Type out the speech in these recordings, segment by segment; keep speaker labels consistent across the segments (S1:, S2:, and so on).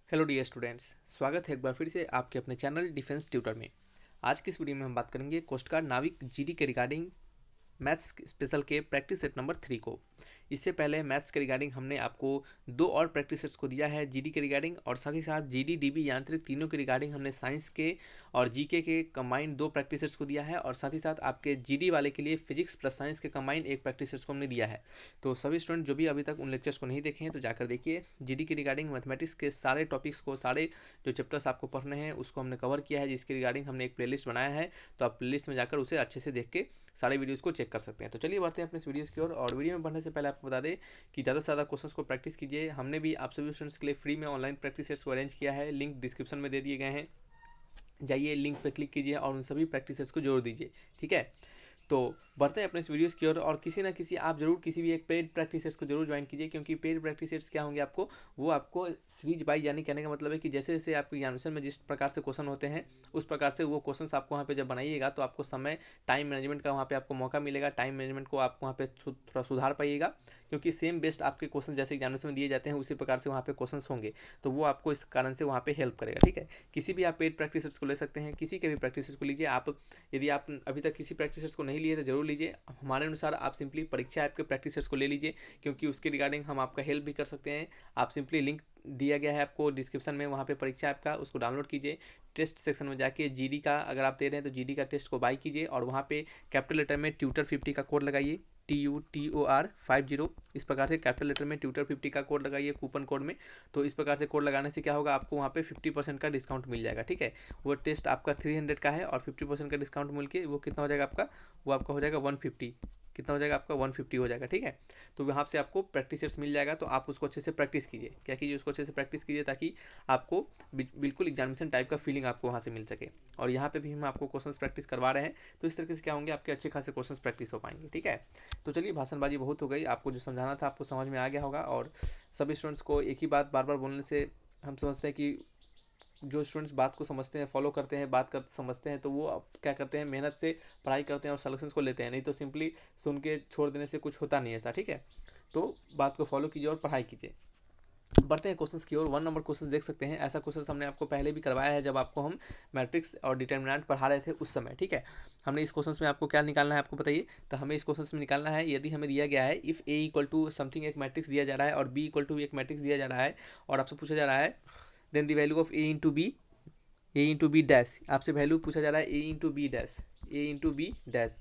S1: Hello dear students, स्वागत है एक बार फिर से आपके अपने चैनल डिफेंस ट्यूटर में। आज की इस वीडियो में हम बात करेंगे कोस्ट गार्ड नाविक जीडी के रिगार्डिंग मैथ्स स्पेशल के प्रैक्टिस सेट नंबर 3 को। इससे पहले मैथ्स के रिगार्डिंग हमने आपको दो और प्रैक्टिस सेट्स को दिया है जीडी के रिगार्डिंग, और साथ ही साथ जीडी डीबी यांत्रिक तीनों के रिगार्डिंग हमने साइंस के और जीके के कंबाइंड दो प्रैक्टिस सेट्स को दिया है, और साथ ही साथ आपके जीडी वाले के लिए फिजिक्स प्लस साइंस के कंबाइंड एक प्रैक्टिस सेट्स को हमने दिया है। तो सभी स्टूडेंट जो भी अभी तक उन लेक्चर्स को नहीं देखे हैं तो जाकर देखिए। जीडी के रिगार्डिंग मैथमेटिक्स के सारे टॉपिक्स को, सारे जो चैप्टर्स आपको पढ़ने हैं उसको हमने कवर किया है, जिसके रिगार्डिंग हमने एक प्लेलिस्ट बनाया है। तो आप प्लेलिस्ट में जाकर उसे अच्छे से देख के सारे वीडियोस को चेक कर सकते हैं। तो चलिए बढ़ते हैं अपने इस वीडियोस की ओर। और वीडियो में बढ़ने से पहले आपको बता दें कि ज़्यादा से ज़्यादा क्वेश्चंस को प्रैक्टिस कीजिए। हमने भी आप सभी स्टूडेंट्स के लिए फ्री में ऑनलाइन प्रैक्टिस सेट्स को अरेंज किया है, लिंक डिस्क्रिप्शन में दे दिए गए हैं। जाइए लिंक पर क्लिक कीजिए और उन सभी प्रैक्टिस सेट्स को जोड़ दीजिए, ठीक है। तो बढ़ते हैं अपने इस वीडियोस की ओर। और किसी ना किसी आप जरूर किसी भी एक पेड प्रैक्टिस सेट्स को जरूर ज्वाइन कीजिए, क्योंकि पेड प्रैक्टिस सेट्स क्या होंगे आपको, वो आपको सीरीज बाई, यानी कहने का मतलब है कि जैसे जैसे आपके एग्जामिनेशन में जिस प्रकार से क्वेश्चन होते हैं उस प्रकार से वो क्वेश्चंस आपको वहाँ पे जब बनाइएगा तो आपको समय टाइम मैनेजमेंट का वहाँ पे आपको मौका मिलेगा। टाइम मैनेजमेंट को आप वहाँ पे थोड़ा सुधार पाइएगा, क्योंकि सेम बेस्ट आपके क्वेश्चन जैसे एग्जामिनेशन में दिए जाते हैं उसी प्रकार से वहाँ पे क्वेश्चन होंगे, तो वो आपको इस कारण से वहाँ पे हेल्प करेगा, ठीक है। किसी भी आप पेड प्रैक्टिस सेट्स को ले सकते हैं, किसी के भी प्रैक्टिस सेट्स को लीजिए आप। यदि आप अभी तक किसी प्रैक्टिस सेट्स को नहीं लिए तो जरूर लीजिए। हमारे अनुसार आप सिंपली परीक्षा ऐप के प्रैक्टिस सेट्स को ले लीजिए, क्योंकि उसके रिगार्डिंग हम आपका हेल्प भी कर सकते हैं। आप सिंपली लिंक दिया गया है आपको डिस्क्रिप्शन में, वहाँ पे परीक्षा ऐप का, उसको डाउनलोड कीजिए। टेस्ट सेक्शन में जाके जीडी का अगर आप दे रहे हैं तो जीडी का टेस्ट को बाई कीजिए, और वहाँ पे कैपिटल लेटर में ट्यूटर 50 का कोड लगाइए, TUTOR 50। इस प्रकार से कैपिटल लेटर में ट्यूटर 50 का कोड लगाइए कूपन कोड में। तो इस प्रकार से कोड लगाने से क्या होगा, आपको वहाँ पे 50% का डिस्काउंट मिल जाएगा, ठीक है। वो टेस्ट आपका 300 का है और 50% का डिस्काउंट मिल के वो कितना हो जाएगा आपका, वो आपका हो जाएगा 150। कितना हो जाएगा आपका 150 हो जाएगा, ठीक है। तो वहाँ से आपको प्रैक्टिस सेट्स मिल जाएगा, तो आप उसको अच्छे से प्रैक्टिस कीजिए। क्या कीजिए, उसको अच्छे से प्रैक्टिस कीजिए ताकि आपको बिल्कुल एग्जामिनेशन टाइप का फीलिंग आपको वहाँ से मिल सके। और यहाँ पे भी हम आपको क्वेश्चंस प्रैक्टिस करवा रहे हैं, तो इस तरीके से क्या होंगे, आपके अच्छे खासे क्वेश्चंस प्रैक्टिस हो पाएंगे, ठीक है। तो चलिए भाषणबाजी बहुत हो गई, आपको जो समझाना था आपको समझ में आ गया होगा। और सभी स्टूडेंट्स को एक ही बात बार बार बोलने से हम समझते हैं कि जो स्टूडेंट्स बात को समझते हैं, फॉलो करते हैं, बात कर समझते हैं, तो वो अब क्या करते हैं, मेहनत से पढ़ाई करते हैं और सलेक्शंस को लेते हैं। नहीं तो सिंपली सुन के छोड़ देने से कुछ होता नहीं है ऐसा, ठीक है। तो बात को फॉलो कीजिए और पढ़ाई कीजिए। बढ़ते हैं क्वेश्चंस की ओर। 1 नंबर क्वेश्चन देख सकते हैं। ऐसा क्वेश्चन हमने आपको पहले भी करवाया है जब आपको हम मैट्रिक्स और डिटर्मिनेंट पढ़ा रहे थे उस समय, ठीक है। हमने इस क्वेश्चन में आपको क्या निकालना है आपको बताइए। तो हमें इस क्वेश्चन में निकालना है, यदि हमें दिया गया है if A equal to something एक मैट्रिक्स दिया जा रहा है और बी इक्वल टू एक मैट्रिक्स दिया जा रहा है, और आपसे पूछा जा रहा है then the value of A into B dash. आपसे वैल्यू पूछा जा रहा है ए इंटू बी डैश।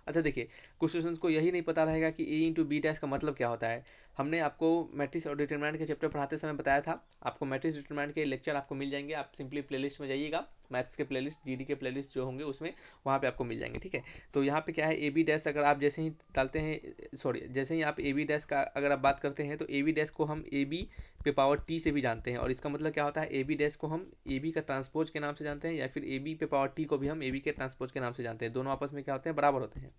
S1: अच्छा देखिए, कुछ स्टूडेंट्स को यही नहीं पता रहेगा कि A इंटू बी डैश का मतलब क्या होता है। हमने आपको मैट्रिक्स और डिटरमिनेंट के चैप्टर पढ़ाते समय बताया था। आपको मैट्रिक्स डिटरमिनेंट के लेक्चर आपको मिल जाएंगे, आप सिंपली प्लेलिस्ट में जाइएगा, मैथ्स के प्लेलिस्ट, जीडी के प्लेलिस्ट जो होंगे उसमें वहाँ पे आपको मिल जाएंगे, ठीक है। तो यहाँ पे क्या है, ए बी डैश अगर आप जैसे ही डालते हैं, सॉरी जैसे ही आप ए बी डैश का अगर आप बात करते हैं तो ए बी डैश को हम ए बी पे पावर टी से भी जानते हैं, और इसका मतलब क्या होता है, ए बी डैश को हम ए बी का ट्रांसपोज के नाम से जानते हैं, या फिर ए बी पे पावर टी को भी हम ए बी के ट्रांसपोज के नाम से जानते हैं। दोनों आपस में क्या होते हैं, बराबर होते हैं।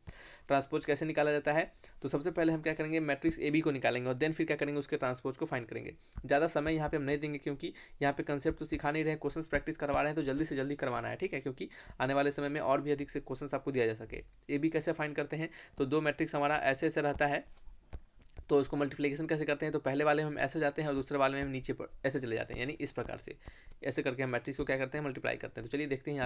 S1: ट्रांसपोज कैसे निकाला जाता है, तो सबसे पहले हम क्या करेंगे, मैट्रिक्स ए बी को निकालेंगे और देन फिर क्या करेंगे, उसके ट्रांसपोज को फाइंड करेंगे। ज़्यादा समय यहाँ पे हम नहीं देंगे, क्योंकि यहाँ पे कंसेप्ट तो सिखा नहीं रहे, क्वेश्चंस प्रैक्टिस करवा रहे हैं, तो जल्दी से जल्दी करवाना है, ठीक है, क्योंकि आने वाले समय में और भी अधिक से क्वेश्चंस आपको दिया जा सके। ए बी कैसे फाइंड करते हैं, तो दो मैट्रिक्स हमारा ऐसे ऐसे रहता है, तो उसको मल्टीप्लिकेशन कैसे करते हैं, तो पहले वाले में हम ऐसे जाते हैं और दूसरे वाले में हम नीचे पर ऐसे चले जाते हैं, यानी इस प्रकार से ऐसे करके हम मैट्रिक्स को क्या करते हैं, मल्टीप्लाई करते हैं। तो चलिए देखते हैं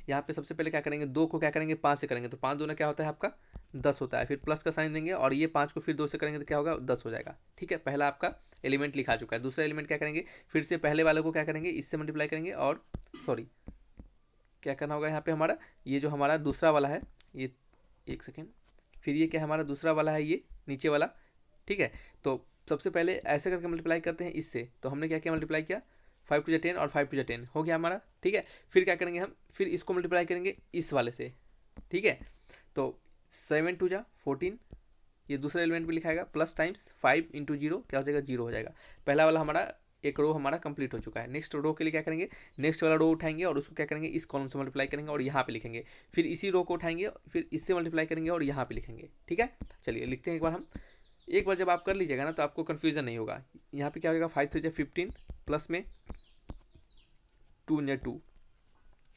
S1: यहाँ पे सबसे पहले क्या करेंगे, 2 को क्या करेंगे 5 से करेंगे, तो 5 दूना क्या होता है आपका 10 होता है, फिर प्लस का साइन देंगे और ये 5 को फिर 2 से करेंगे तो क्या होगा 10 हो जाएगा, ठीक है। पहला आपका एलिमेंट लिखा चुका है। दूसरा एलिमेंट क्या करेंगे, फिर से पहले वाले को क्या करेंगे, इससे मल्टीप्लाई करेंगे, और सॉरी क्या करना होगा यहाँ पे हमारा, ये जो हमारा दूसरा वाला है, ये एक सेकेंड, फिर ये क्या हमारा दूसरा वाला है, ये नीचे वाला, ठीक है। तो सबसे पहले ऐसे करके मल्टीप्लाई करते हैं इससे, तो हमने क्या किया, मल्टीप्लाई किया 5 टू 10 और 5 टू 10 हो गया हमारा, ठीक है। फिर क्या करेंगे हम, फिर इसको मल्टीप्लाई करेंगे इस वाले से, ठीक है। तो 7 टू 14, ये दूसरा एलिमेंट भी लिखाएगा, प्लस टाइम्स 5 इंटू 0 क्या हो जाएगा, 0 हो जाएगा। पहला वाला हमारा एक रो हमारा कंप्लीट हो चुका है। नेक्स्ट रो के लिए क्या करेंगे, नेक्स्ट वाला रो उठाएंगे और उसको क्या करेंगे, इस कॉलम से मल्टीप्लाई करेंगे और यहाँ पे लिखेंगे, फिर इसी रो को उठाएंगे, फिर इससे मल्टीप्लाई करेंगे और यहाँ पे लिखेंगे, ठीक है। चलिए लिखते हैं एक बार हम। एक बार जब आप कर लीजिएगा ना तो आपको कन्फ्यूजन नहीं होगा। यहाँ पे क्या होगा, 5 3 जा 15 प्लस में 2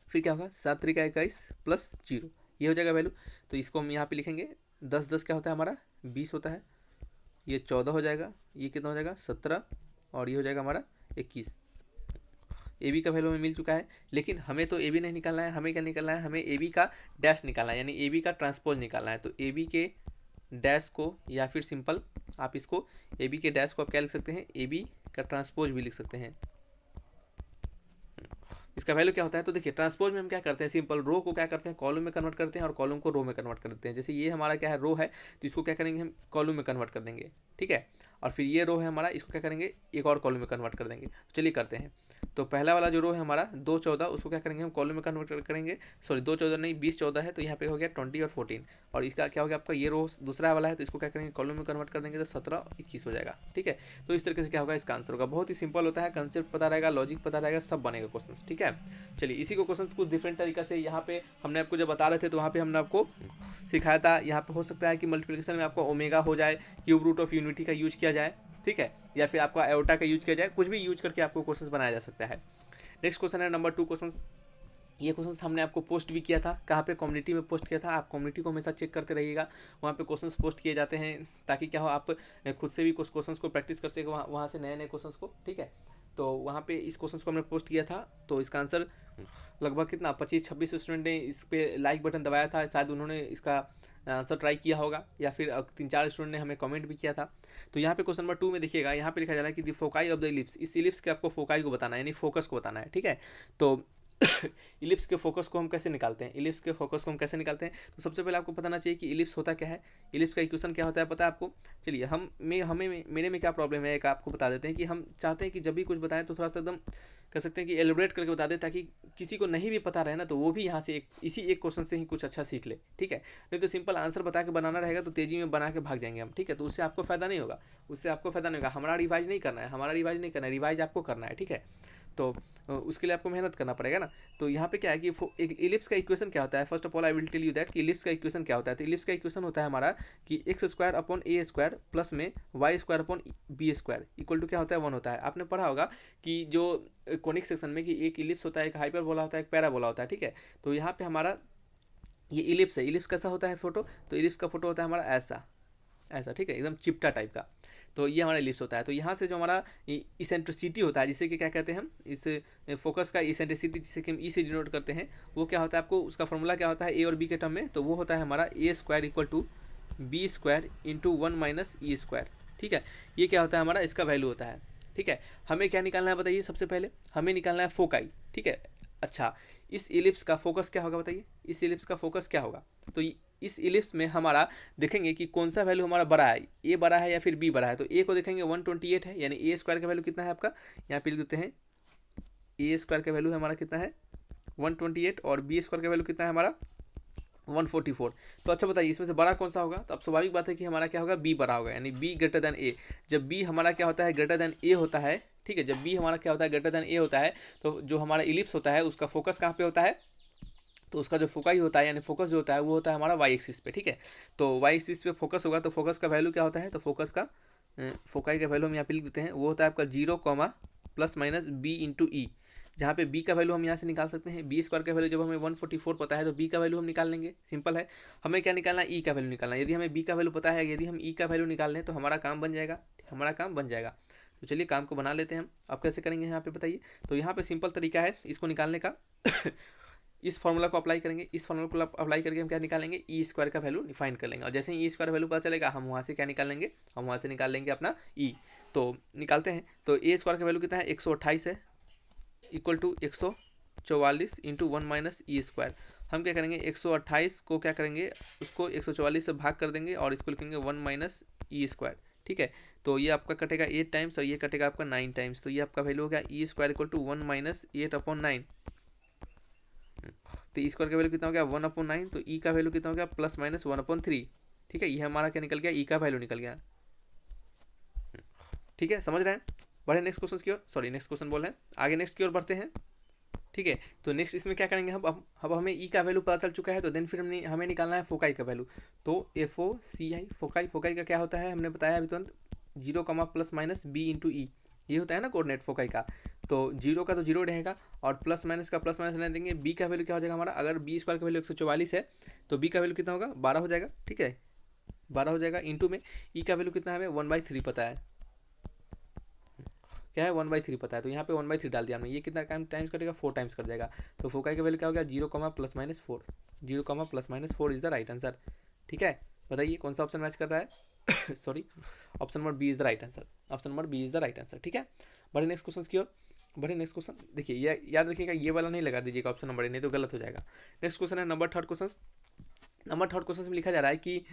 S1: फिर क्या होगा 7 3 का 21 प्लस 0, ये हो जाएगा वैल्यू। तो इसको हम यहाँ पे लिखेंगे, 10 10 क्या होता है हमारा 20 होता है, ये 14 हो जाएगा, ये कितना हो जाएगा 17, और ये हो जाएगा हमारा 21, ए बी का वैल्यू हमें मिल चुका है, लेकिन हमें तो ए बी नहीं निकालना है, हमें क्या निकालना है, हमें ए बी का डैश निकालना है, यानी ए बी का ट्रांसपोज निकालना है। तो ए बी के डैश को, या फिर सिंपल आप इसको ए बी के डैश को आप क्या लिख सकते हैं, ए बी का ट्रांसपोज भी लिख सकते हैं। इसका वैल्यू क्या होता है, तो देखिए ट्रांसपोज में हम क्या करते हैं, सिंपल रो को क्या करते हैं, कॉलम में कन्वर्ट करते हैं और कॉलम को रो में कन्वर्ट कर देते हैं। जैसे ये हमारा क्या है, रो है, तो इसको क्या करेंगे हम कॉलम में कन्वर्ट कर देंगे, ठीक है। और फिर ये रो है हमारा, इसको क्या करेंगे एक और कॉलम में कन्वर्ट कर देंगे। चलिए करते हैं। तो पहला वाला जो रो है हमारा 2 14, उसको क्या करेंगे हम कॉलम में कन्वर्ट करेंगे, सॉरी 2 14 नहीं 20 14 है, तो यहाँ पे हो गया 20 और 14। और इसका क्या हो गया आपका, ये रो दूसरा वाला है, तो इसको क्या करेंगे कॉलम में कन्वर्ट कर देंगे, तो 17 21 हो जाएगा, ठीक है। तो इस तरीके से क्या होगा, इसका आंसर होगा। बहुत ही सिंपल होता है, कंसेप्ट पता रहेगा, लॉजिक पता रहेगा, सब बनेगा क्वेश्चन, ठीक है। चलिए इसी को क्वेश्चन कुछ डिफरेंट तरीका से यहाँ पे हमने आपको जब बता रहे थे, तो वहाँ पे हमने आपको सिखाया था। यहाँ पे हो सकता है कि मल्टीप्लिकेशन में आपको ओमेगा हो जाए, क्यूब रूट ऑफ यूनिटी का यूज किया जाए, ठीक है, या फिर आपका एओटा का यूज किया जाए, कुछ भी यूज करके आपको क्वेश्चन बनाया जा सकता है। नेक्स्ट क्वेश्चन है नंबर 2 क्वेश्चन। ये क्वेश्चन हमने आपको पोस्ट भी किया था, कहाँ पे, कम्युनिटी में पोस्ट किया था। आप कम्युनिटी को हमेशा चेक करते रहिएगा, वहाँ पे क्वेश्चंस पोस्ट किए जाते हैं, ताकि क्या हो आप खुद से भी कुछ क्वेश्चंस को प्रैक्टिस कर सके वहाँ से नए नए क्वेश्चंस को, ठीक है। तो वहाँ पे इस क्वेश्चन को हमने पोस्ट किया था, तो इसका आंसर लगभग कितना 25-26 स्टूडेंट ने इस पर लाइक बटन दबाया था, शायद उन्होंने इसका आंसर ट्राई किया होगा, या फिर 3-4 स्टूडेंट ने हमें कमेंट भी किया था। तो यहाँ पे क्वेश्चन नंबर 2 में देखिएगा, यहाँ पे लिखा जा रहा है कि the foci of the ellipse, इस इलिप्स के आपको फोकाई को बताना है, यानी फोकस को बताना है, ठीक है। तो इलिप्स के फोकस को हम कैसे निकालते हैं, इलिप्स के फोकस को हम कैसे निकालते हैं, तो सबसे पहले आपको बताना चाहिए कि इलिप्स होता क्या है, इलिप्स का इक्वेशन क्या होता है, पता है आपको। चलिए मेरे में क्या प्रॉब्लम है, एक आपको बता देते हैं कि हम चाहते हैं कि जब भी कुछ बताएं तो थोड़ा सा एकदम कह सकते हैं कि एलिब्रेट करके बता दें, ताकि किसी को नहीं भी पता रहे ना, तो वो भी यहाँ से इसी एक क्वेश्चन से ही कुछ अच्छा सीख ले, ठीक है। नहीं तो सिंपल आंसर बता के बनाना रहेगा तो तेजी में बना के भाग जाएंगे हम, ठीक है। तो उससे आपको फायदा नहीं होगा, हमारा रिवाइज नहीं करना है, रिवाइज आपको करना है, ठीक है। तो उसके लिए आपको मेहनत करना पड़ेगा ना। तो यहाँ पे क्या है कि एक इलिप्स का इक्वेशन क्या होता है, first of all I will tell you that कि इलिप्स का इक्वेशन क्या होता है। तो इलिप्स का इक्वेशन होता है हमारा कि x square upon a square plus में y square upon b square equal to क्या होता है, 1 होता है। आपने पढ़ा होगा कि जो कोनिक सेक्शन में कि एक इलिप्स होता है, एक हाइपरबोला होता है, एक पैराबोला होता है, ठीक है। तो यहाँ पे हमारा ये इलिप्स है, इलिप्स कैसा होता है फोटो, तो इलिप्स का फोटो होता है हमारा ऐसा, ठीक है, एकदम चिपटा टाइप का। तो ये हमारा इलिप्स होता है। तो यहाँ से जो हमारा इसेंट्रिसिटी होता है, जिसे कि क्या कहते हैं हम, इस फोकस का इसेंट्रिसिटी जिसे कि हम ई से डिनोट करते हैं, वो क्या होता है, आपको उसका फॉर्मूला क्या होता है ए और बी के टर्म में, तो वो होता है हमारा a square equal to b square into 1 minus e square, ठीक है। ये क्या होता है हमारा, इसका वैल्यू होता है, ठीक है। हमें क्या निकालना है बताइए, सबसे पहले हमें निकालना है फोकाई, ठीक है। अच्छा, इस इलिप्स का फोकस क्या होगा बताइए, इस इलिप्स का फोकस क्या होगा। तो इस इलिप्स में हमारा देखेंगे कि कौन सा वैल्यू हमारा बड़ा है, ए बड़ा है या फिर बी बड़ा है। तो ए को देखेंगे 128 है, यानी ए स्क्वायर का वैल्यू कितना है आपका, यहाँ पे लिख देते हैं ए स्क्वायर का वैल्यू हमारा कितना है 128, और बी स्क्वायर का वैल्यू कितना है हमारा 144। तो अच्छा बताइए इसमें से बड़ा कौन सा होगा, तो अब स्वाभाविक बात है कि हमारा क्या होगा, बी बड़ा होगा, यानी बी ग्रेटर देन ए। जब बी हमारा क्या होता है, ग्रेटर देन ए होता है, ठीक है, जब बी हमारा क्या होता है, ग्रेटर देन ए होता है, तो जो हमारा इलिप्स होता है उसका फोकस कहाँ पे होता है, तो उसका जो फोकाई होता है, यानी फोकस जो होता है वो होता है हमारा वाई एक्सिस पे, ठीक है। तो वाई एक्सिस पे फोकस होगा, तो फोकस का वैल्यू क्या होता है, तो फोकाई का वैल्यू हम यहाँ पे लिख देते हैं, वो होता है आपका 0, प्लस माइनस बी इंटू ई, जहाँ पे बी का वैल्यू हम यहाँ से निकाल सकते हैं। बी स्क्वायर का वैल्यू जब हमें 144 पता है, तो बी का वैल्यू हम निकाल लेंगे, सिंपल है। हमें क्या निकालना है, ई का वैल्यू निकालना है। यदि हमें बी का वैल्यू पता है, यदि हम ई का वैल्यू निकाल लें तो हमारा काम बन जाएगा, तो चलिए काम को बना लेते हैं हम। अब कैसे करेंगे यहाँ पे बताइए, तो यहाँ पे सिंपल तरीका है इसको निकालने का इस फॉर्मूला को अप्लाई करेंगे, इस फॉर्मूला को अप्लाई करके हम क्या निकालेंगे, ई स्क्वायर का वैल्यू डिफाइन कर लेंगे। और जैसे ही ई स्क्वायर वैल्यू पता चलेगा, हम वहाँ से क्या निकाल लेंगे, हम वहाँ से निकाल लेंगे अपना ई। तो निकालते हैं, तो ए स्क्वायर का वैल्यू कितना है 128 है, equal to 144 into 1 minus e square. हम क्या करेंगे, 128 को क्या करेंगे, उसको 144 से भाग कर देंगे और इसको लिखेंगे 1 माइनस ई स्क्वायर, ठीक है। तो ये आपका कटेगा 8 टाइम्स और ये कटेगा आपका 9 टाइम्स, तो ये आपका वैल्यू हो गया E square equal to 1 minus 8/9। तो ई स्क्वायर का वैल्यू कितना हो गया 1/9, तो ई का वैल्यू कितना हो गया प्लस माइनस 1/3, ठीक है। ये हमारा क्या निकल गया, ई का वैल्यू निकल गया, ठीक है, समझ रहे हैं। बढ़े नेक्स्ट क्वेश्चन की ओर, सॉरी नेक्स्ट क्वेश्चन बोल रहे हैं, आगे नेक्स्ट की ओर बढ़ते हैं, ठीक है। तो नेक्स्ट इसमें क्या करेंगे हम, अब हमें ई का वैल्यू पता चल चुका है, तो देन फिर हमें निकालना है फोकाई का वैल्यू। तो FOCI फोकाई का क्या होता है, हमने बताया अभी तुरंत 0, प्लस माइनस बी इंटू ई, ये होता है ना कोऑर्डिनेट फोकाई का। तो 0 का तो 0 रहेगा और प्लस माइनस का प्लस माइनस रहने देंगे। बी का वैल्यू क्या हो जाएगा हमारा, अगर बी स्क्वायर का वैल्यू 144 है तो बी का वैल्यू कितना होगा 12 हो जाएगा, ठीक है, 12 हो जाएगा। इंटू में ई का वैल्यू कितना है हमें 1/3 पता है, क्या है 1/3 पता है, तो यहाँ पे 1/3 डाल दिया हमने। ये कितना टाइम्स करेगा, 4 टाइम्स कर जाएगा। तो फोकाई का वैल्यू क्या हो गया, 0, ±4। 0, ±4 इज द राइट आंसर। ठीक है, बताइए कौन सा ऑप्शन मैच कर रहा है sorry, option number b is the right answer. Option number b is the right answer. ठीक है, बढ़े नेक्स्ट क्वेश्चन की ओर। बढ़े नेक्स्ट क्वेश्चन, देखिए ये याद रखिएगा, ये वाला नहीं लगा दीजिएगा ऑप्शन नंबर ए, नहीं तो गलत हो जाएगा। नेक्स्ट क्वेश्चन है number third question. Number third question में लिखा जा रहा है कि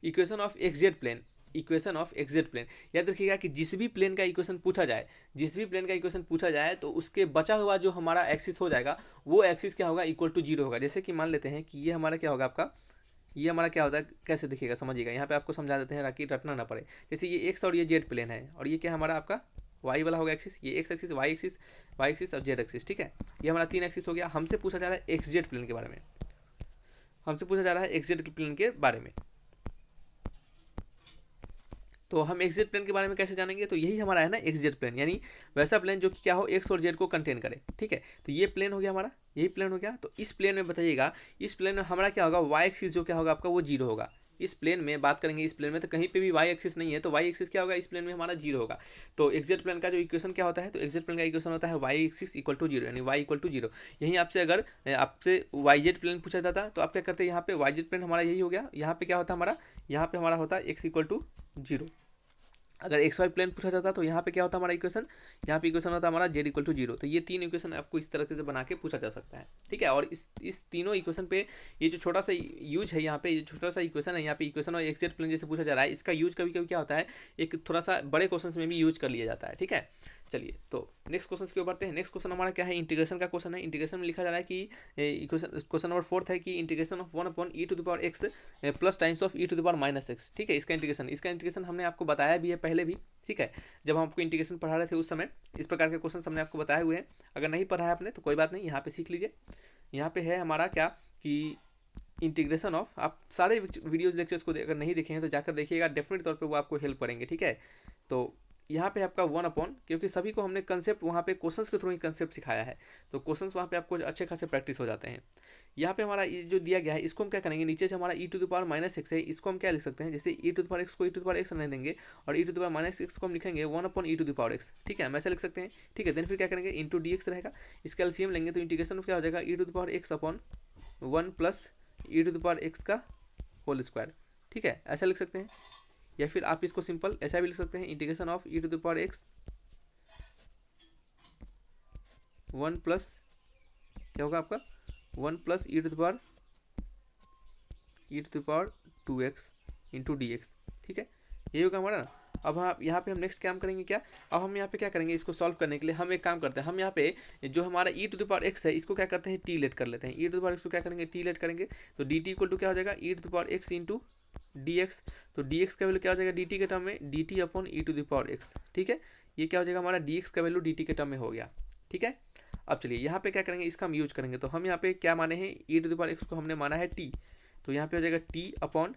S1: equation of XZ plane, equation of XZ plane. याद रखिएगा कि जिस भी प्लेन का इक्वेशन पूछा जाए, जिस भी प्लेन का इक्वेशन पूछा जाए तो उसके बचा हुआ जो हमारा एक्सिस हो जाएगा, वो एक्सिस क्या होगा, इक्वल टू 0 होगा। जैसे कि मान लेते हैं कि ये हमारा क्या होगा आपका, ये हमारा क्या होता है, कैसे देखिएगा समझिएगा, यहाँ पे आपको समझा देते हैं ताकि रटना ना पड़े। जैसे ये एक्स और ये जेड प्लेन है, और ये क्या हमारा आपका वाई वाला होगा एक्सिस, ये एक्स एक्सिस, वाई एक्सिस और जेड एक्सिस। ठीक है, ये हमारा 3 एक्सिस हो गया। हमसे पूछा जा रहा है एक्स जेड प्लेन के बारे में, हमसे पूछा जा रहा है एक्सजेड प्लेन के बारे में। तो हम एक्सजेड प्लेन के बारे में कैसे जानेंगे, तो यही हमारा है ना एक्सजेड प्लेन, यानी वैसा प्लेन जो कि क्या हो, एक्स और जेड को कंटेन करे। ठीक है, तो ये प्लेन हो गया हमारा, यही प्लेन हो गया। तो इस प्लेन में बताइएगा, इस प्लेन में हमारा क्या होगा, वाई एक्सिस जो क्या होगा आपका, वो 0 होगा। इस प्लेन में बात करेंगे, इस प्लेन में तो कहीं पे भी वाई एक्सिस नहीं है, तो वाई एक्सिस क्या होगा, इस प्लेन में हमारा 0 होगा। तो एक्सजेड प्लेन का जो इक्वेशन क्या होता है, तो एक्सजेड प्लेन का इक्वेशन होता है वाई एक्सिस इक्वल टू 0, यानी वाई इक्वल टू 0। यहीं आपसे अगर आपसे वाई जेड प्लेन पूछा जाता तो आप क्या करते हैं, यहाँ पे वाई जेड प्लेन हमारा यही हो गया। यहाँ पे क्या होता है हमारा, यहाँ पे हमारा होता है एक्स इक्वल टू 0। अगर एक्स वाई प्लेन पूछा जाता तो यहाँ पे क्या होता हमारा इक्वेशन, यहाँ पे इक्वेशन होता हमारा जेड इक्वल टू 0। तो ये 3 इक्वेशन आपको इस तरह से बना के पूछा जा सकता है। ठीक है, और इस तीनों इक्वेशन पे ये जो छोटा सा यूज है, यहाँ पे ये छोटा सा इक्वेशन है, यहाँ पे इक्वेशन और एक्सजेड प्लेन जैसे पूछा जा रहा है, इसका यूज कभी कभी क्या होता है, एक थोड़ा सा बड़े क्वेश्चन में भी यूज कर लिया जाता है। ठीक है, चलिए तो नेक्स्ट क्वेश्चन की ओर बढ़ते हैं। नेक्स्ट क्वेश्चन हमारा क्या है, इंटीग्रेशन का क्वेश्चन है। इंटीग्रेशन में लिखा जा रहा है कि क्वेश्चन नंबर 4 है कि integration of 1/e⁻x plus times of e⁻−x। ठीक है, इसका इंटीग्रेशन हमने आपको बताया भी है पहले भी। ठीक है, जब हम आपको इंटीग्रेशन पढ़ा रहे थे उस समय इस प्रकार के क्वेश्चन हमने आपको बताए हुए हैं। अगर नहीं पढ़ा है आपने तो कोई बात नहीं, यहाँ पे सीख लीजिए। यहाँ पे है हमारा क्या कि इंटीग्रेशन ऑफ, आप सारे वीडियोज लेक्चर्स को अगर नहीं देखे हैं तो जाकर देखिएगा, डेफिनेट तौर पे वो आपको हेल्प करेंगे। ठीक है, तो यहाँ पे आपका 1/, क्योंकि सभी को हमने कंसेप्ट वहाँ पे क्वेश्चंस के थ्रू ही कंसेप्ट सिखाया है, तो क्वेश्चंस वहाँ पे आपको अच्छे खासे प्रैक्टिस हो जाते हैं। यहाँ पे हमारा ये जो दिया गया है, इसको हम क्या करेंगे, नीचे से हमारा e⁻−x है, इसको हम क्या लिख सकते हैं, जैसे e⁻x को e⁻x नहीं देंगे और e⁻−x को हम लिखेंगे 1/e⁻x। ठीक है, हम ऐसे लिख सकते हैं। ठीक है, देन फिर क्या करेंगे, इंटू dx रहेगा, इसका एलसीएम लेंगे तो इंटीग्रेशन क्या हो जाएगा, e⁻x/1 प्लस e⁻x का होल स्क्वायर। ठीक है, ऐसा लिख सकते हैं, या फिर आप इसको सिंपल ऐसा भी लिख सकते हैं, इंटीग्रेशन ऑफ e⁻x 1 प्लस क्या होगा आपका 1 प्लस e⁻2x इंटू dx। ठीक है, यही होगा हमारा ना। अब हाँ, यहाँ पे हम नेक्स्ट काम करेंगे क्या, अब हम यहाँ पे क्या करेंगे, इसको सॉल्व करने के लिए हम एक काम करते हैं, हम यहाँ पे जो हमारा e⁻x है इसको क्या करते हैं, टी लेट कर लेते हैं। e⁻x को क्या करेंगे, टी लेट करेंगे, तो dt इक्वल टू क्या हो जाएगा, e⁻x इंटू dx। तो dx का वैल्यू क्या हो जाएगा, dt के टर्म में dt/e⁻x। ठीक है, ये क्या हो जाएगा हमारा dx का वैल्यू dt के टर्म में हो गया। ठीक है, अब चलिए यहाँ पे क्या करेंगे, इसका हम यूज करेंगे। तो हम यहाँ पे क्या माने हैं, e⁻x को हमने माना है t, तो यहाँ पे हो जाएगा t/,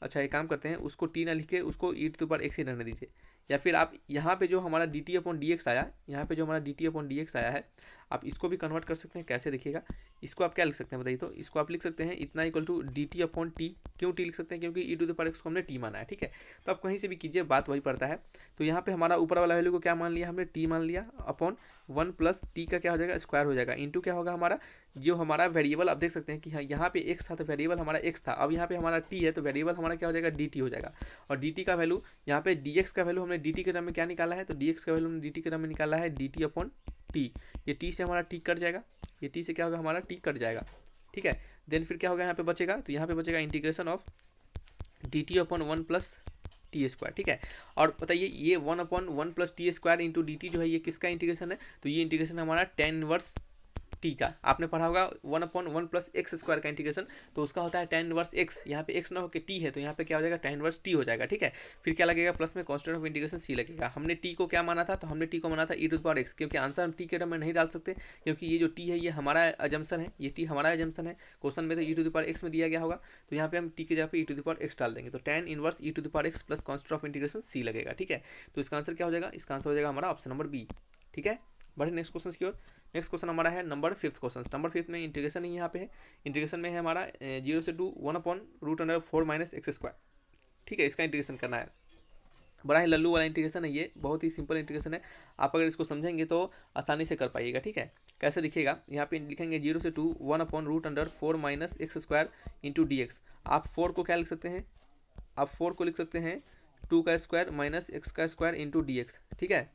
S1: अच्छा एक काम करते हैं, उसको t ना लिख के उसको e⁻x ही रहने दीजिए, या फिर आप यहाँ पे जो हमारा dt/dx आया, यहाँ पे जो हमारा dt/dx आया है, आप इसको भी कन्वर्ट कर सकते हैं। कैसे देखिएगा, इसको आप क्या लिख सकते हैं बताइए, तो इसको आप लिख सकते हैं इतना इक्वल टू dt/t। क्यों t लिख सकते हैं, क्योंकि e⁻x को हमने t माना है। ठीक है, तो आप कहीं से भी कीजिए, बात वही पड़ता है। तो यहाँ पे हमारा ऊपर वाला वैल्यू को क्या मान लिया हमने, t मान लिया, अपॉन 1 प्लस t का क्या हो जाएगा, स्क्वायर हो जाएगा, इंटू क्या होगा हमारा जो हमारा वेरिएबल। आप देख सकते हैं कि यहाँ पे x था तो वेरिएबल हमारा x था, अब यहाँ पे हमारा t है तो वेरिएबल हमारा क्या हो जाएगा, dt हो जाएगा। और dt का वैल्यू यहाँ पे dx का वैल्यू हमने dt के टर्म में क्या निकाला है, तो dx का वैल्यू हमने dt के टर्म में निकाला है dt/t। ये t से हमारा t कट जाएगा, ये t से क्या होगा हमारा t कट जाएगा। ठीक है, देन फिर क्या होगा यहाँ पे बचेगा, तो यहाँ पे बचेगा integration of dt/1 plus T square. ठीक है, और बताइए ये 1/1 plus T square into D T जो है ये किसका इंटीग्रेशन है, तो ये इंटीग्रेशन हमारा tan इनवर्स टी का। आपने पढ़ा होगा 1/1 प्लस एक्स स्क्वायर का इंटीग्रेशन, तो उसका होता है tan इनवर्स एक्स। यहाँ पे एक्स ना होकर टी है तो यहाँ पे क्या हो जाएगा, tan इनवर्स टी हो जाएगा। ठीक है, फिर क्या लगेगा, प्लस में कांस्टेंट ऑफ इंटीग्रेशन सी लगेगा। हमने टी को क्या माना था, तो हमने टी को माना था e⁻x, क्योंकि आंसर हम टी के टर्म में नहीं डाल सकते, क्योंकि ये जो टी है ये हमारा अजम्पशन है, ये टी हमारा अजम्पशन है। क्वेश्चन में तो e⁻x में दिया गया होगा, तो यहाँ पे हम टी के जगह पे e⁻x डाल देंगे, तो tan inverse e⁻x plus constant of integration c लगेगा। ठीक है, तो इसका आंसर क्या हो जाएगा, इसका आंसर हो जाएगा हमारा ऑप्शन नंबर बी। ठीक है, बढ़े नेक्स्ट क्वेश्चन की ओर। नेक्स्ट क्वेश्चन हमारा है नंबर 5th क्वेश्चन। नंबर 5 में इंटीग्रेशन ही यहाँ पे है, इंटीग्रेशन में है हमारा 0 से 2 1/√4 - x²। ठीक है, इसका इंटीग्रेशन करना है। बड़ा ही लल्लू वाला इंटीग्रेशन है, ये बहुत ही सिंपल इंटीग्रेशन है। आप अगर इसको समझेंगे तो आसानी से कर पाइएगा, ठीक है। कैसे दिखेगा, यहाँ पे लिखेंगे 0 से 2 1/√4 minus x square into D x. आप 4 को क्या लिख सकते हैं, आप 4 को लिख सकते हैं 2 का स्क्वायर माइनस एक्स का स्क्वायर इंटू डी एक्स, ठीक है,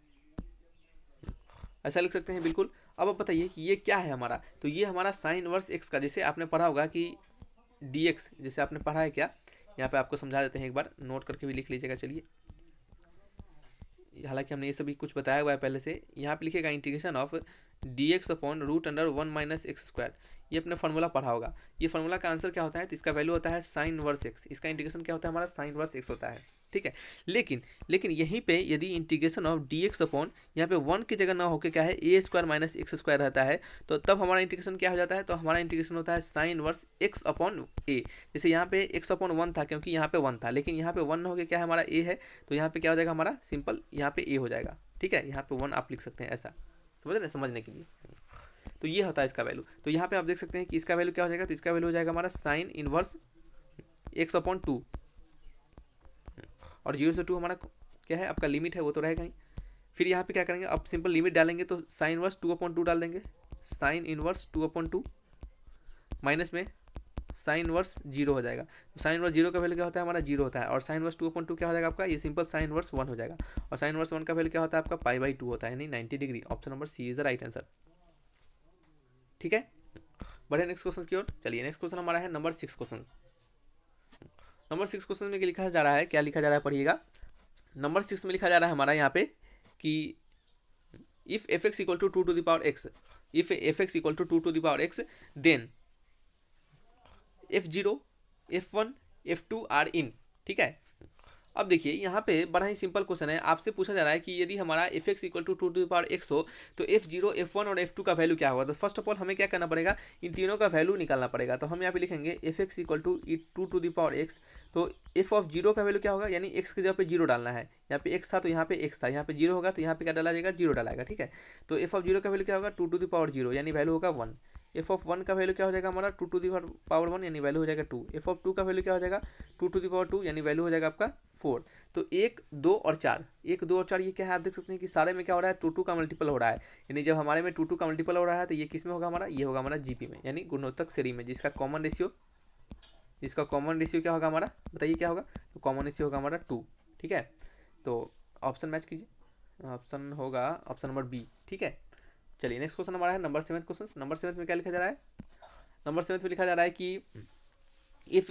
S1: ऐसा लिख सकते हैं बिल्कुल। अब आप बताइए कि ये क्या है हमारा, तो ये हमारा साइन इनवर्स एक्स का, जैसे आपने पढ़ा होगा कि डी एक्स, जैसे आपने पढ़ा है क्या, यहाँ पे आपको समझा देते हैं, एक बार नोट करके भी लिख लीजिएगा। चलिए, हालांकि हमने ये सभी कुछ बताया हुआ है पहले से। यहाँ पे लिखेगा integration of D x upon √1 minus x square. ये अपने फार्मूला पढ़ा होगा। ये फार्मूला का आंसर क्या होता है, तो इसका वैल्यू होता है साइन इनवर्स एक्स। इसका इंटीग्रेशन क्या होता है हमारा, साइन इनवर्स एक्स होता है, ठीक है। लेकिन यहीं पे यदि integration of D x upon यहाँ पे 1 की जगह ना होकर क्या है ए स्क्वायर माइनस एक्स स्क्वायर रहता है, तो तब हमारा इंटीग्रेशन क्या हो जाता है, तो हमारा इंटीग्रेशन होता है साइन इनवर्स एक्स अपॉन ए। जैसे यहाँ पे एक्स अपॉन 1 था, क्योंकि यहाँ पे 1 था, लेकिन यहाँ पे 1 ना होकर क्या है हमारा ए है, तो यहाँ पे क्या हो जाएगा हमारा, सिंपल यहाँ पे ए हो जाएगा, ठीक है। यहाँ पे 1 आप लिख सकते हैं, ऐसा समझ रहे हैं, समझने के लिए। तो ये होता है इसका वैल्यू। तो यहाँ पे आप देख सकते हैं कि इसका वैल्यू क्या हो जाएगा, तो इसका वैल्यू हो जाएगा हमारा साइन इनवर्स एक्स अपॉन 2, और 0 से 2 हमारा क्या है, आपका लिमिट है, वो तो रहेगा ही। फिर यहाँ पे क्या करेंगे, अब सिंपल लिमिट डालेंगे, तो साइन इनवर्स 2/2 डाल देंगे, साइन इनवर्स 2/2 माइनस में साइन इनवर्स 0 हो जाएगा। तो साइन इनवर्स 0 का वैल्यू क्या होता है हमारा, 0 होता है, और साइन इनवर्स 2/2 क्या हो जाएगा आपका, ये सिंपल साइन इनवर्स 1 हो जाएगा, और साइन इनवर्स 1 का वैल्यू क्या होता है आपका, π/2 होता है, यानी 90 degree. Option number c is the right answer, ठीक है। बढ़े नेक्स्ट क्वेश्चन की ओर। चलिए, नेक्स्ट क्वेश्चन हमारा है नंबर 6 क्वेश्चन। नंबर 6 क्वेश्चन में लिखा जा रहा है, क्या लिखा जा रहा है पढ़िएगा। नंबर 6 में लिखा जा रहा है हमारा यहाँ पे कि if f x equal to 2 to the power x, if f x equal to 2 to the power x, then F0 F1 F2 are in, ठीक है। अब देखिए यहाँ पे बड़ा ही सिंपल क्वेश्चन है, आपसे पूछा जा रहा है कि यदि हमारा f x equal to 2 to the power x हो, तो F0 F1 और F2 का वैल्यू क्या होगा। तो फर्स्ट ऑफ ऑल हमें क्या करना पड़ेगा, इन तीनों का वैल्यू निकालना पड़ेगा। तो हम यहाँ पे लिखेंगे f x equal to 2 to the power x, तो एफ ऑफ 0 का वैल्यू क्या होगा, यानी x की जगह पे 0 डालना है। यहाँ पे x था तो यहाँ पे x था, यहाँ पे 0 होगा तो यहाँ पे क्या डाला जाएगा, 0 डाला जाएगा, ठीक है। तो एफ ऑफ 0 का वैल्यू क्या होगा, 2 to the power 0, यानी वैल्यू होगा 1। एफ ऑफ 1 का वैल्यू क्या हो जाएगा हमारा, 2 to the power 1, यानी वैल्यू हो जाएगा 2। एफ ऑफ 2 का वैल्यू क्या हो जाएगा, 2 to the power 2, यानी वैल्यू हो जाएगा आपका 4। तो 1, 2 और 4, 1, 2 और 4 ये क्या है, आप देख सकते हैं कि सारे में क्या हो रहा है, 2 का मल्टीपल हो रहा है। यानी जब हमारे में 2 का मल्टीपल हो रहा है तो ये किस में होगा हमारा, ये होगा हमारा जीपी में, यानी गुणोत्तक श्रेणी में, जिसका कॉमन रेशियो क्या होगा हमारा, बताइए क्या होगा, तो कॉमन रेशियो होगा हमारा 2, ठीक है। तो ऑप्शन मैच कीजिए, ऑप्शन होगा ऑप्शन नंबर बी, ठीक है। चलिए, नेक्स्ट क्वेश्चन हमारा है नंबर 7 क्वेश्चन। नंबर 7 में क्या लिखा जा रहा है, नंबर 7 में लिखा जा रहा है कि इफ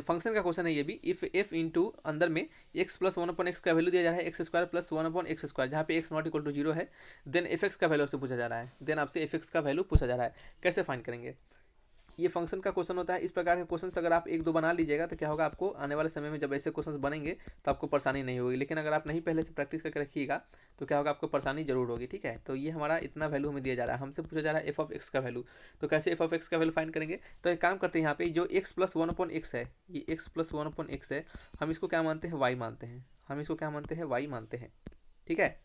S1: फंक्शन का क्वेश्चन है ये भी, इफ एफ इंटू अंदर में x प्लस 1/x का वैल्यू दिया जा रहा है x square plus 1/x square, जहाँ पे x नॉट इक्वल टू 0 है, देन एफ एक्स का वैल्यू आपसे पूछा जा रहा है, देन आपसे एफ एक्स का वैल्यू पूछा जा रहा है, कैसे फाइंड करेंगे। ये फंक्शन का क्वेश्चन होता है। इस प्रकार के क्वेश्चन अगर आप 1-2 बना लीजिएगा तो क्या होगा, आपको आने वाले समय में जब ऐसे क्वेश्चन बनेंगे तो आपको परेशानी नहीं होगी। लेकिन अगर आप नहीं पहले से प्रैक्टिस करके रखिएगा तो क्या होगा, आपको परेशानी जरूर होगी, ठीक है। तो ये हमारा इतना वैल्यू हमें दिया जा रहा है, हमसे पूछा जा रहा है एफ ऑफ एक्स का वैल्यू। तो कैसे एफ ऑफ एक्स का वैल्यू फाइंड करेंगे, तो एक काम करते हैं, यहाँ पे जो x प्लस 1/x है, ये x प्लस 1/x है, हम इसको क्या मानते हैं, y मानते हैं, हम इसको क्या मानते हैं, y मानते हैं, ठीक है।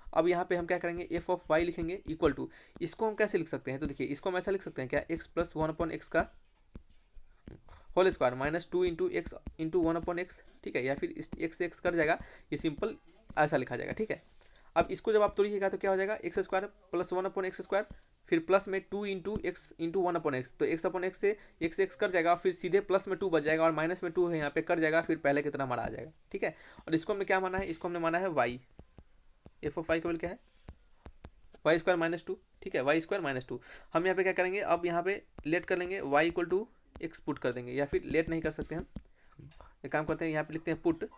S1: अब यहाँ पे हम क्या करेंगे, एफ ऑफ वाई लिखेंगे इक्वल टू, इसको हम कैसे लिख सकते हैं, तो देखिए इसको हम ऐसा लिख सकते हैं क्या, x प्लस 1/x का whole square minus 2 into x into 1/x, ठीक है, या फिर एक्स एक्स कर जाएगा, ये सिंपल ऐसा लिखा जाएगा, ठीक है। अब इसको जब आप तोड़िएगा तो क्या हो जाएगा, x square plus 1/x square, फिर प्लस में 2 इंटू एक्स इंटू 1/x, तो x/x से एक्स एक्स कर जाएगा, फिर सीधे प्लस में 2 बच जाएगा, और माइनस में 2 है यहाँ पे कट जाएगा, फिर पहले की तरह हमारा आ जाएगा, ठीक है। और इसको हमने क्या माना है, इसको हमने माना है y, एफ ऑफ वाई का वैल्यू क्या है, वाई स्क्वायर माइनस 2, ठीक है, वाई स्क्वायर माइनस 2। हम यहाँ पे क्या करेंगे, अब यहाँ पे लेट कर लेंगे, y equal to x put कर देंगे, या फिर लेट नहीं कर सकते हम, एक काम करते हैं, यहाँ पे लिखते हैं put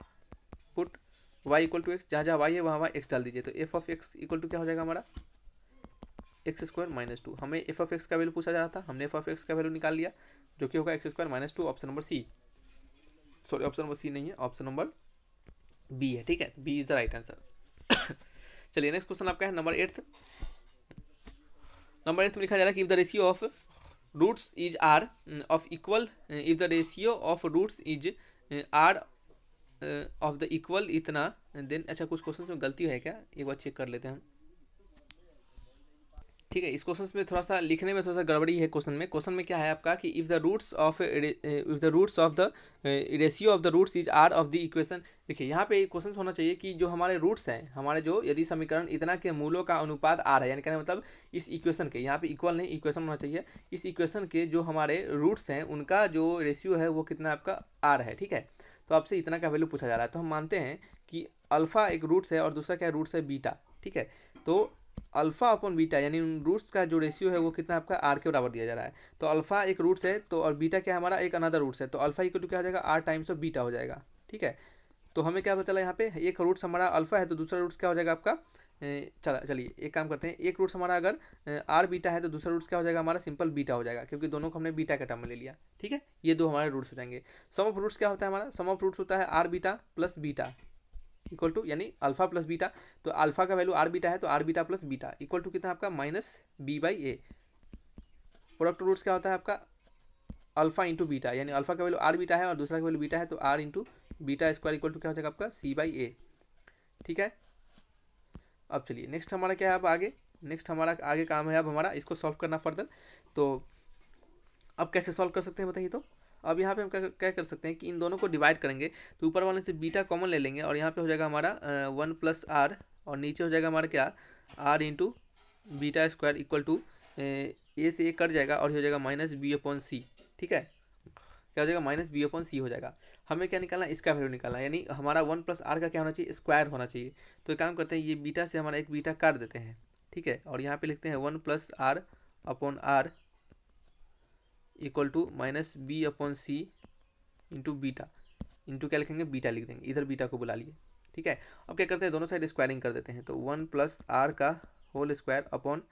S1: y equal to x, जहाँ जहाँ y है वहाँ एक्स डाल दीजिए। तो f of x equal to क्या हो जाएगा हमारा, एक्स स्क्वायर माइनस 2। हमें एफ ऑफ एक्स का वैल्यू पूछा जा रहा था, हमने एफ ऑफ एक्स का वैल्यू निकाल लिया, जो कि होगा x square minus 2। Option number c, sorry option number c नहीं है, ऑप्शन नंबर बी है, ठीक है, b is the right answer. चलिए, नेक्स्ट क्वेश्चन आपका है नंबर 8। नंबर 8 में लिखा जा रहा है कि if the ratio of roots is r of equal, if the ratio of roots is r of the equal इतना, देन अच्छा कुछ क्वेश्चन में गलती है क्या, एक बार चेक कर लेते हैं हम। ठीक है। इस क्वेश्चन में थोड़ा सा लिखने में थोड़ा सा गड़बड़ी है। क्वेश्चन में क्या है आपका कि if the roots of the ratio of the roots is r of the equation. देखिए यहाँ पे क्वेश्चन होना चाहिए कि जो हमारे रूट्स हैं, हमारे जो यदि समीकरण इतना के मूलों का अनुपात आर है, यानी कहने मतलब इस इक्वेशन के, यहाँ पे इक्वल नहीं इक्वेशन होना चाहिए, इस इक्वेशन के जो हमारे रूट्स हैं उनका जो रेशियो है वो कितना आपका आर है। ठीक है, तो आपसे इतना का वैल्यू पूछा जा रहा है, तो हम मानते हैं कि अल्फा एक रूट्स है और दूसरा क्या रूट्स है, बीटा। ठीक है, तो अल्फा अपॉन बीटा यानी उन रूट्स का जो रेशियो है वो कितना आपका आर के बराबर दिया जा रहा है। तो अल्फा एक रूट्स है तो, और बीटा क्या है हमारा, एक अनदर रूट्स है, तो अल्फा इक्वल टू क्या हो जाएगा, आर टाइम्स ऑफ बीटा हो जाएगा। ठीक है, तो हमें क्या पता चला यहाँ पे, एक रूट्स हमारा अल्फा है तो दूसरा रूट्स क्या हो जाएगा आपका, चलिए एक काम करते हैं, एक रूट्स हमारा अगर आर बीटा है तो दूसरा रूट्स क्या हो जाएगा हमारा, सिंपल बीटा हो जाएगा, क्योंकि दोनों को हमने बीटा का टर्म में ले लिया। ठीक है, ये दो हमारे रूट्स हो जाएंगे। सम ऑफ रूट्स क्या होता है हमारा, सम ऑफ रूट्स होता है r beta plus beta equal to, यानी अल्फा प्लस बीटा, तो अल्फा का वैल्यू आर बीटा है तो r beta plus beta equal to कितना आपका minus b by a. Product roots क्या होता है आपका, अल्फा इंटू बीटा, यानी अल्फा का वैल्यू आर बीटा है और दूसरा का वैल्यू बीटा है तो r into beta square equal to क्या हो जाएगा आपका सी बाई ए। ठीक है, अब चलिए नेक्स्ट हमारा क्या है, अब आगे नेक्स्ट हमारा आगे काम है अब हमारा इसको सॉल्व करना फर्दर। तो अब कैसे सॉल्व कर सकते हैं बताइए। तो अब यहाँ पे हम क्या कर सकते हैं कि इन दोनों को डिवाइड करेंगे, तो ऊपर वाले से बीटा कॉमन ले लेंगे और यहाँ पे हो जाएगा हमारा 1 प्लस आर, और नीचे हो जाएगा हमारा क्या, r into beta square equal to a से ए कट जाएगा और हो जाएगा माइनस बी अपॉन सी। ठीक है, क्या हो जाएगा, माइनस बी अपॉन सी हो जाएगा। हमें क्या निकालना है, इसका वैल्यू निकालना है, यानी हमारा 1 प्लस आर का क्या होना चाहिए, स्क्वायर होना चाहिए। तो एक काम करते हैं, ये बीटा से हमारा एक बीटा काट देते हैं। ठीक है, और यहाँ पे लिखते हैं 1 plus r upon r equal to minus b upon c into beta, into क्या लिखेंगे, बीटा लिख देंगे, इधर बीटा को बुला लिए। ठीक है, अब क्या करते हैं, दोनों साइड स्क्वायरिंग कर देते हैं, तो 1 प्लस आर का होल स्क्वायर अपॉन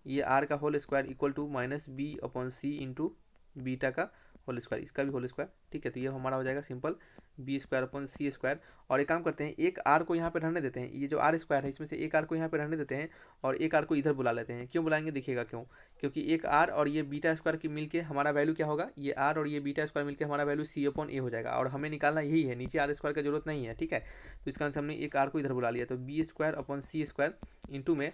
S1: ये आर का whole square equal to minus b upon c into beta का होल स्क्वायर, इसका भी होल स्क्वायर। ठीक है, तो ये हमारा हो जाएगा सिंपल बी स्क्वायर अपॉन सी स्क्वायर। और एक काम करते हैं, एक आर को यहाँ पे रहने देते हैं, ये जो आर स्क्वायर है इसमें से एक आर को यहाँ पे रहने देते हैं और एक आर को इधर बुला लेते हैं। क्यों बुलाएंगे, देखिएगा क्यों, क्योंकि एक आर और ये बीटा स्क्वायर की मिलके हमारा वैल्यू क्या होगा, ये आर और ये बीटा स्क्वायर मिलकर हमारा वैल्यू सी अपॉन ए हो जाएगा, और हमें निकालना यही है, नीचे आर स्क्वायर की जरूरत नहीं है। ठीक है, तो इसका आंसर हमने एक आर को इधर बुला लिया, तो बी स्क्वायर अपॉन सी स्क्वायर इंटू में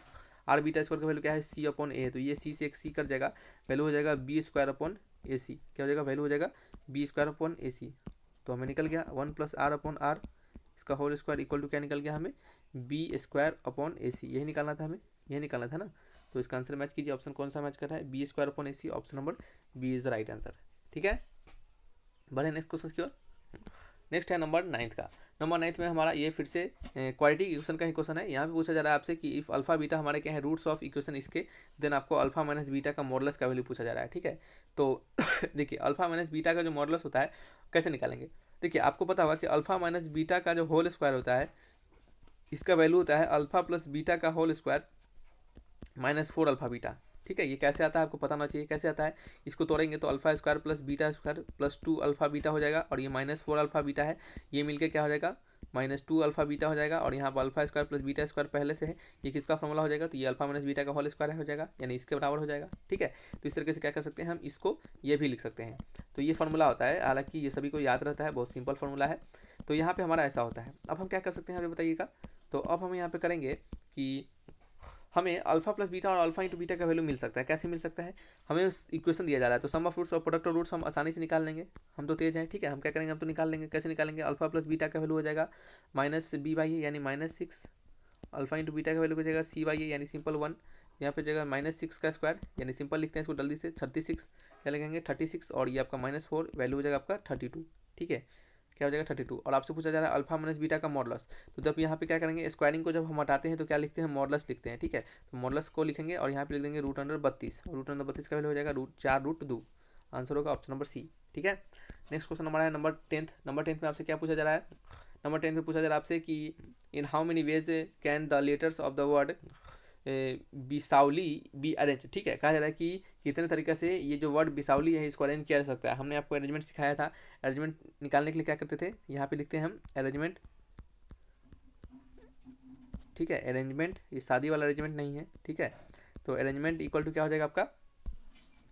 S1: आर बीटा स्क्वायर का वैल्यू क्या है, सी अपॉन ए है, तो ये सी से एक सी कर जाएगा, वैल्यू हो जाएगा बी स्क्वायर अपॉन ए सी, क्या हो जाएगा, वैल्यू हो जाएगा बी स्क्वायर अपॉन ए सी। तो हमें निकल गया 1 प्लस आर अपॉन आर, इसका होल स्क्वायर इक्वल टू क्या निकल गया हमें, बी स्क्वायर अपॉन ए सी, यही निकालना था हमें, यही निकालना था ना। तो इसका आंसर मैच कीजिए, ऑप्शन कौन सा मैच कर रहा है, b square upon a c, option number b is the right answer. ठीक है, बढ़े नेक्स्ट क्वेश्चन की ओर। नेक्स्ट है नंबर 9 का। नंबर 9 में हमारा ये फिर से क्वाड्रेटिक इक्वेशन का ही क्वेश्चन है। यहाँ पे पूछा जा रहा है आपसे कि इफ अल्फा बीटा हमारे क्या है, रूट्स ऑफ इक्वेशन इसके, देन आपको अल्फा माइनस बीटा का मॉडुलस का वैल्यू पूछा जा रहा है। ठीक है, तो देखिए अल्फा माइनस बीटा का जो मॉडुलस होता है कैसे निकालेंगे। देखिए आपको पता होगा कि अल्फा माइनस बीटा का जो होल स्क्वायर होता है, इसका वैल्यू होता है अल्फा प्लस बीटा का whole square minus 4 alpha beta. ठीक है, ये कैसे आता है आपको पता होना चाहिए, कैसे आता है, इसको तोड़ेंगे तो alpha square plus beta square plus 2 alpha beta हो जाएगा, और ये माइनस 4 अल्फा बीटा है, ये मिलके क्या हो जाएगा, माइनस 2 अल्फा बीटा हो जाएगा, और यहाँ पर alpha square plus beta square पहले से है, ये किसका फॉर्मूला हो जाएगा, तो ये अल्फा माइनस बीटा का होल स्क्वायर हो जाएगा, यानी इसके बराबर हो जाएगा। ठीक है, तो इस तरीके से क्या कर सकते हैं हम, इसको ये भी लिख सकते हैं। तो ये फॉर्मूला होता है, हालांकि ये सभी को याद रहता है, बहुत सिंपल फॉर्मूला है। तो यहाँ पे हमारा ऐसा होता है। अब हम क्या कर सकते हैं, अभी बताइएगा। तो अब हम यहाँ पे करेंगे कि हमें अल्फा प्लस बीटा और अल्फा इंटू बीटा का वैल्यू मिल सकता है। कैसे मिल सकता है, हमें उस इक्वेशन दिया जा रहा है, तो सम ऑफ रूट्स और प्रोडक्ट ऑफ रूट्स हम आसानी से निकाल लेंगे, हम तो तेज हैं। ठीक है, हम क्या करेंगे, हम तो निकाल लेंगे। कैसे निकालेंगे, अल्फा प्लस बीटा का वैल्यू हो जाएगा माइनस बी बाई ए यानी माइनस 6, अल्फा इंटू बीटा का वैल्यू हो जाएगा सी बाई ए यानी सिंपल 1, यहाँ पे जगह माइनस 6 का स्क्वायर यानी सिंपल लिखते हैं इसको जल्दी से 36, क्या लिखेंगे 36, और ये आपका माइनस 4 वैल्यू हो जाएगा आपका 32। ठीक है, क्या हो जाएगा 32, और आपसे पूछा जा रहा है अल्फा माइनस बीटा का मॉडुलस। तो जब यहाँ पे क्या करेंगे, स्क्वायरिंग को जब हम हटाते हैं तो क्या लिखते हैं, मॉडुलस लिखते हैं। ठीक है, तो मॉडुलस को लिखेंगे और यहाँ पे लिख देंगे रूट अंडर 32, रूट अंडर 32 का वैल्यू हो जाएगा √4√2, आंसर होगा ऑप्शन नंबर सी। ठीक है, नेक्स्ट क्वेश्चन हमारा है नंबर 10। नंबर 10 में आपसे क्या पूछा जा रहा है, नंबर 10 में पूछा जा रहा है आपसे कि in how many ways can the letters of the word Bisauli be arranged. ठीक है, कहा जा रहा है कि कितने तरीके से ये जो वर्ड बिसाउली है इसको अरेंज किया जा सकता है। हमने आपको अरेंजमेंट सिखाया था। अरेंजमेंट निकालने के लिए क्या करते थे, यहाँ पे लिखते हैं हम अरेंजमेंट। ठीक है, अरेंजमेंट, ये शादी वाला अरेंजमेंट नहीं है। ठीक है, तो अरेंजमेंट इक्वल टू क्या हो जाएगा आपका,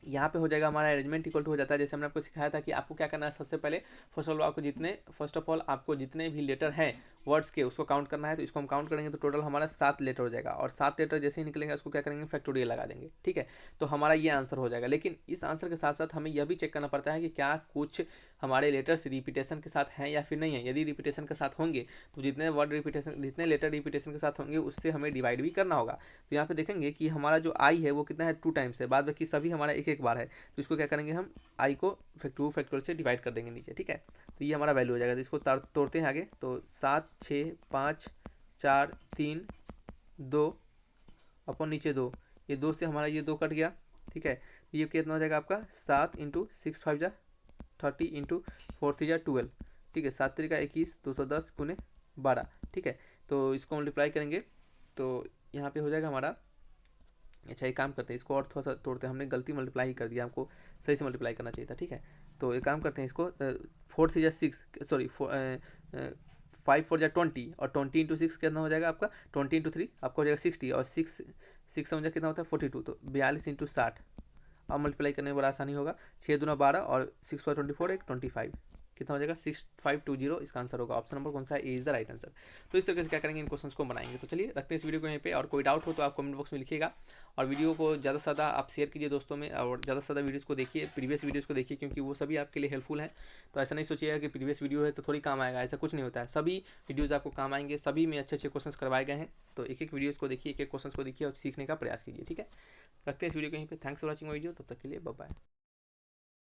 S1: यहाँ पे हो जाएगा हमारा अरेंजमेंट इक्वल टू हो जाता है, जैसे हमने आपको सिखाया था कि आपको क्या करना है, सबसे पहले फर्स्ट ऑफ ऑल आपको जितने भी लेटर हैं वर्ड्स के उसको काउंट करना है, तो इसको हम काउंट करेंगे तो टोटल हमारा 7 लेटर हो जाएगा, और 7 लेटर जैसे ही निकलेंगे उसको क्या करेंगे, फैक्टोरियल लगा देंगे, ठीक है। तो हमारा ये आंसर हो जाएगा। लेकिन इस आंसर के साथ साथ हमें यह भी चेक करना पड़ता है कि क्या कुछ हमारे लेटर्स रिपीटेशन के साथ हैं या फिर नहीं है। यदि रिपीटेशन के साथ होंगे तो जितने वर्ड रिपीटेशन, जितने लेटर रिपीटेशन के साथ होंगे उससे हमें डिवाइड भी करना होगा। तो यहाँ पे देखेंगे कि हमारा जो आई है वो कितना है, 2 टाइम्स है, बाद बाकी सभी हमारा एक एक बार है। तो इसको क्या करेंगे, हम आई को फैक्टोरियल से डिवाइड कर देंगे नीचे, ठीक है। तो ये हमारा वैल्यू हो जाएगा। तो इसको तोड़ते हैं आगे, तो 7 6 5 4 3 2 अपन नीचे 2, ये 2 से हमारा ये 2 कट गया, ठीक है। ये कितना हो जाएगा आपका, 7 इंटू 6 5 जा 30 इंटू 4 3 जा 12, ठीक है। 7 3 का 21, 210 गुने 12, ठीक है। तो इसको मल्टीप्लाई करेंगे तो यहाँ पे हो जाएगा हमारा। अच्छा एक काम करते हैं, इसको और थोड़ा सा तोड़ते हैं, हमने गलती मल्टीप्लाई ही कर दिया, हमको सही से मल्टीप्लाई करना चाहिए था, ठीक है। तो एक काम करते हैं, इसको 4 3 जा 6, सॉरी 5 4 जा 20, और 20 इंटू 6 कितना हो जाएगा आपका, 20 इंटू 3 आपका हो जाएगा 60, और 6 समझा कितना होता है 42, तो 42 इंटू 60। अब मल्टीप्लाई करने में बड़ा आसानी होगा, 6 दूना 12 और 6 पर 24 एक 25, कितना हो जाएगा 6520, इसका आंसर होगा। ऑप्शन नंबर कौन सा है, ए इज द राइट आंसर। तो इस तरीके से क्या करेंगे, इन क्वेश्चंस को बनाएंगे। तो चलिए रखते हैं इस वीडियो को यहीं पे, और कोई डाउट हो तो आप कमेंट बॉक्स में लिखिएगा, और वीडियो को ज़्यादा से ज़्यादा आप शेयर कीजिए दोस्तों में, और ज़्यादा से ज़्यादा वीडियोज़ को देखिए, प्रीवियस वीडियोज़ को देखिए, क्योंकि वो सभी आपके लिए हेल्पफुल हैं। तो ऐसा नहीं सोचिएगा कि प्रीवियस वीडियो है तो थोड़ी काम आएगा, ऐसा कुछ नहीं होता है, सभी वीडियोज़ आपको काम आएंगे, सभी में अच्छे अच्छे क्वेश्चन करवाए गए हैं। तो एक एक वीडियोज़ को देखिए, एक एक क्वेश्चन को देखिए और सीखने का प्रयास कीजिए, ठीक है। रखते हैं इस वीडियो को यहीं पे। थैंक्स फॉर वॉचिंग वीडियो, तब तक के लिए बाय बाय।